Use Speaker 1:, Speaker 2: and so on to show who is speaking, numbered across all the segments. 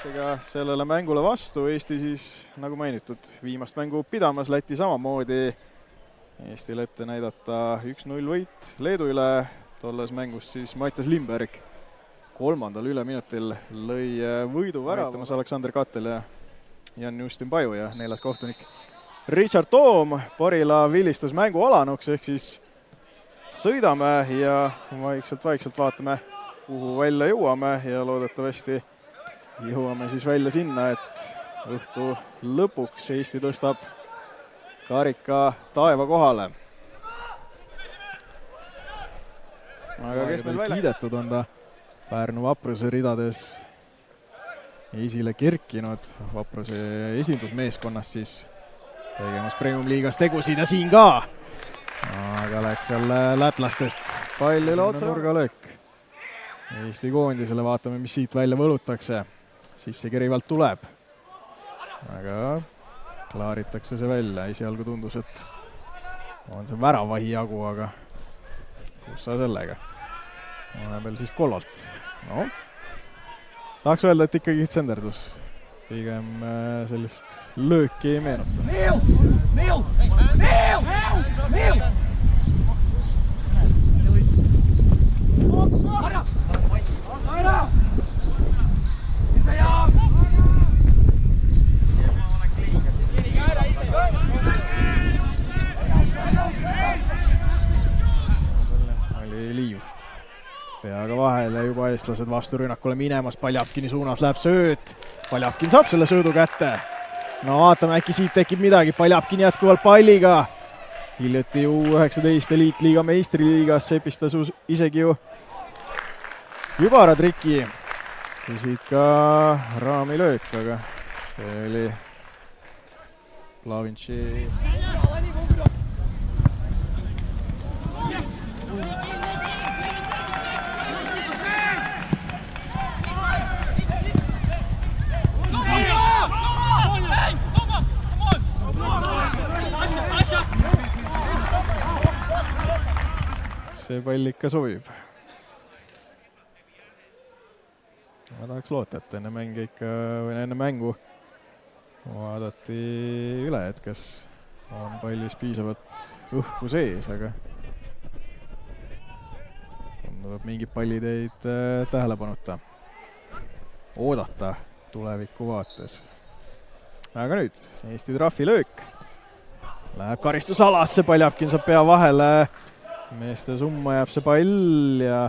Speaker 1: vaatega sellele mängule vastu. Eesti siis, nagu mainitud, viimast mängu pidamas, Läti samamoodi. Eestile ette näidata 1-0 võit Leedu üle. Tolles mängus siis Mattias Lindberg 3. üleminutil lõi võidu väravamas Aleksander Kattel ja Jan-Justin Paju ja 4. kohtunik Richard Toom. Parila vilistas mängu alanuks, ehk siis sõidame ja vaikselt vaatame, kuhu välja jõuame ja loodetavasti jõuame siis välja sinna, et õhtu lõpuks Eesti tõstab karika taeva kohale. Aga kes meil välja kiidetud on ta Pärnu Vapruse ridades esile kerkinud, Vapruse esindusmeeskonnas siis tegemas Premium-liigas tegusid ja siin ka. Aga läks jälle lätlastest pallile otsa nurgalöök. Eesti koondisele vaatame, mis siit välja võlutakse. Sisse kerivalt tuleb. Aga klaaritakse see välja. Esialgu tundus, et on see väravahi jagu, aga kus sa sellega? Vahepeal siis Kollolt. No, tahaks öelda, et ikkagi tsenderdus. Pigem sellist lööki ei meenuta. Neil! Oli Liiv peaga vahel ja juba eestlased vasturünnakule minemas. Paljavkini suunas läheb sööt. Paljavkin saab selle söödu kätte. No vaatame, äkki siit tekib midagi. Paljavkin jätkuvalt palliga. Hiljuti U19 eliitliiga meistriliigas sepistas isegi ju kübaratriki. Kui siit ka raami löök, aga see oli Plavintši. See pall ikka sobib. Ma tahaks loota, et enne mängu vaadati üle, et kas on pallis piisavalt õhku sees, aga tundub mingid pallid jäid tähelepanuta. Oodata tuleviku vaates. Aga nüüd Eesti trahvilöök. Läheb karistusalasse, Paljavkin saab pea vahele. Meeste summa jääb see pall ja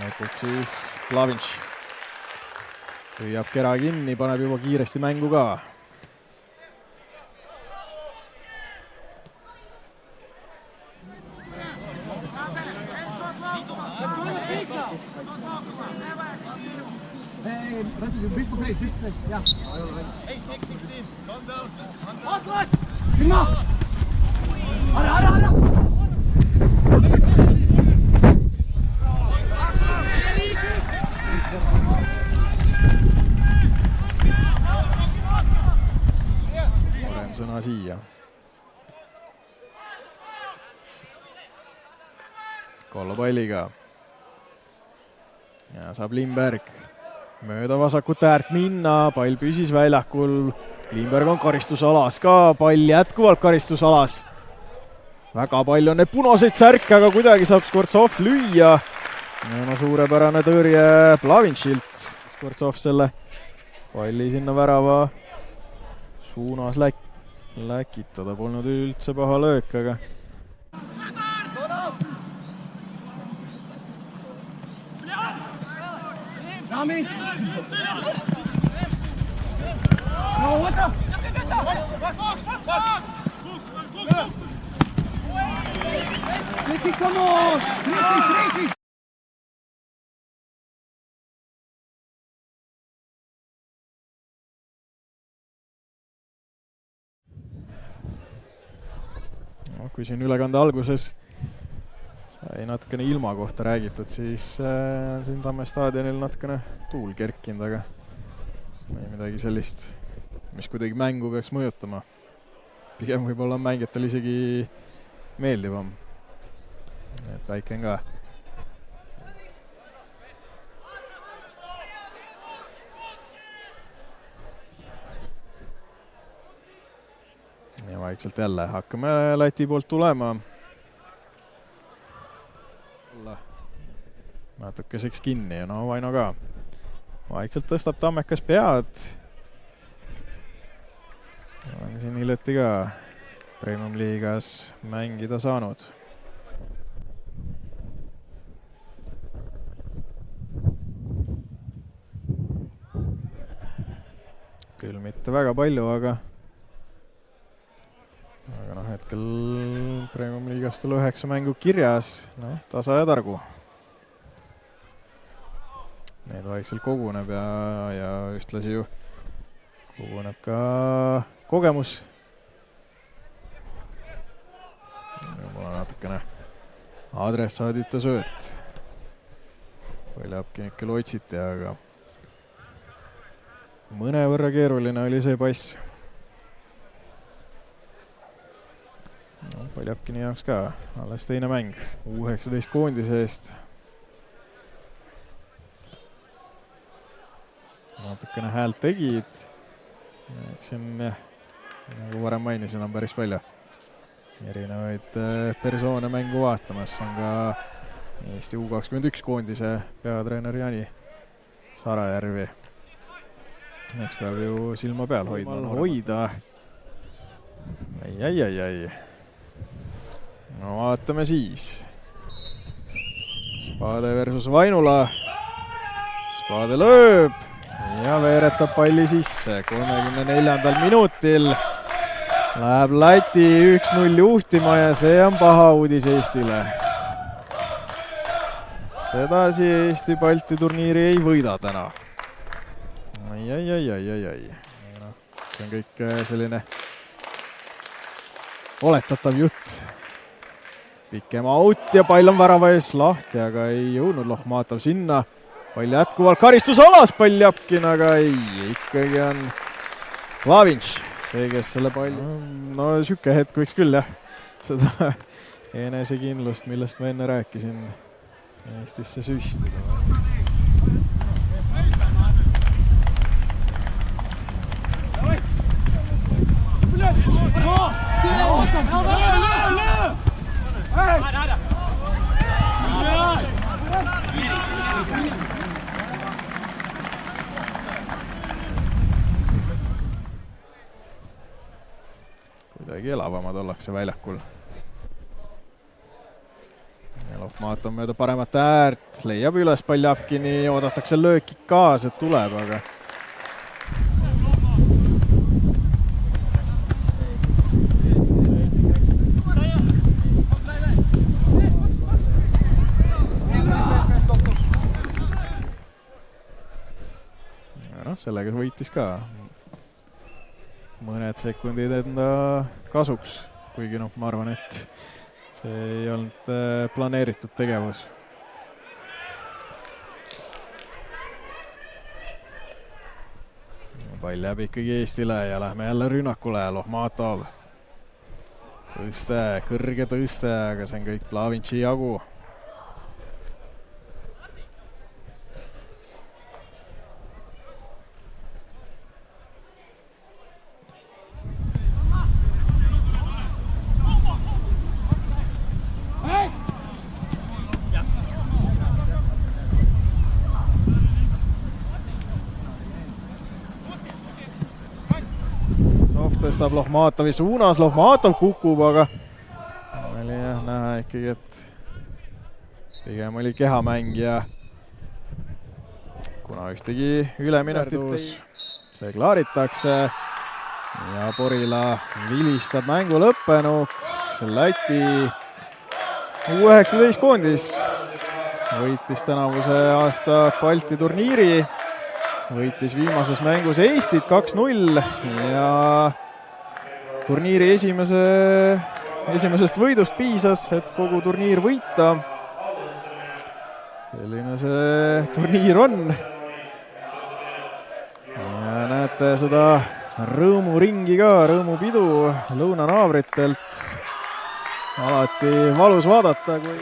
Speaker 1: lõpuks siis Plavintš püüab kera kinni, paneb juba kiiresti mängu ka. Parem sõna siia. Kollo palliga. Ja saab Lindberg mööda vasakut äärt minna, pall püsis väljakul. Lindberg on karistusalas ka, pall jätkuvalt karistusalas. Väga palju on need punaseid särke, aga kuidagi saab Skvortsov lüüa. No suurepärane tõrje Plavintšilt. Skvortsov selle palli sinna värava suunas läkitada. Polnud üldse paha löök, aga
Speaker 2: Rami! No, what the? Ricky, come on! Ricky!
Speaker 1: No, kui siin ülekande alguses sai natukene ilma kohta räägitud, siis siin Tamme staadionil natukene tuul kerkinud, aga ei midagi sellist, mis kuidagi mängu peaks mõjutama. Pigem võib-olla on mängijatel isegi meeldivam. Et päike on ka. ja vaikselt jälle hakkame Läti poolt tulema. Natukeseks kinni ja no Vaino ka. Vaikselt tõstab Tammekas pead. On siin hiljuti ka Premium liigas mängida saanud. Küll mitte väga palju, aga noh, hetkel Premium liigast oli 9 mängu kirjas. No, tasa ja targu. Need vaikselt koguneb ja ühtlasi ju koguneb ka kogemus. Mul on natukene adressaadite sööt. Paljapki nüüd küll otsiti, aga mõnevõrra keeruline oli see pass. No, Paljapkini jaoks ka alles teine mäng U19 koondise eest. Natukene häält tegid. Siin, nagu varem mainisin, on päris palju erinevaid persoone mängu vaatamas. On ka Eesti U21 koondise peatreener Jani Sarajärvi. Eks peab ju silma peal hoida. Ai. No vaatame siis. Spade versus Vainula. Spade lööb ja veeretab palli sisse. 34. minutil läheb Läti 1-0 juhtima ja see on paha uudis Eestile. Sedasi Eesti Balti turniiri ei võida täna. Ai. See on kõik selline oletatav jutt. Pikem out ja pall on värava ees lahti, aga ei jõudnud Lohmatov sinna. Pall jätkuvalt karistusalas Paljapkin, aga ei, ikkagi on Lavinš see, kes selle palli... No süke hetk võiks küll, jah. Seda enesekindlust, millest ma enne rääkisin, Eestisse süstida. Kuidagi elavamad ollakse väljakul. Lohmatov mööda paremat äärt, leiab üles Paljapkini, oodatakse lööki ka, see tuleb, aga sellega võitis ka mõned sekundid enda kasuks, kuigi ma arvan, et see ei olnud planeeritud tegevus. Pall jääb ikkagi Eestile ja lähme jälle rünnakule. Lohmatov. Tõste, kõrge tõste, aga see on kõik Lavinši jagu. Tõstab Lohmatovi suunas, Lohmatov kukub, aga oli näha ikkagi, et pigem oli kehamäng ja kuna ühtegi üleminutit see klaaritakse ja Borila vilistab mängu lõppenuks. Läti U19 koondis võitis tänavuse aasta Balti turniiri, võitis viimases mängus Eestit 2-0 ja turniiri esimesest võidust piisas, et kogu turniir võita. Selline see turniir on. Ja näete seda rõõmuringi ka, rõõmupidu lõunanaabritelt. Alati valus vaadata, kui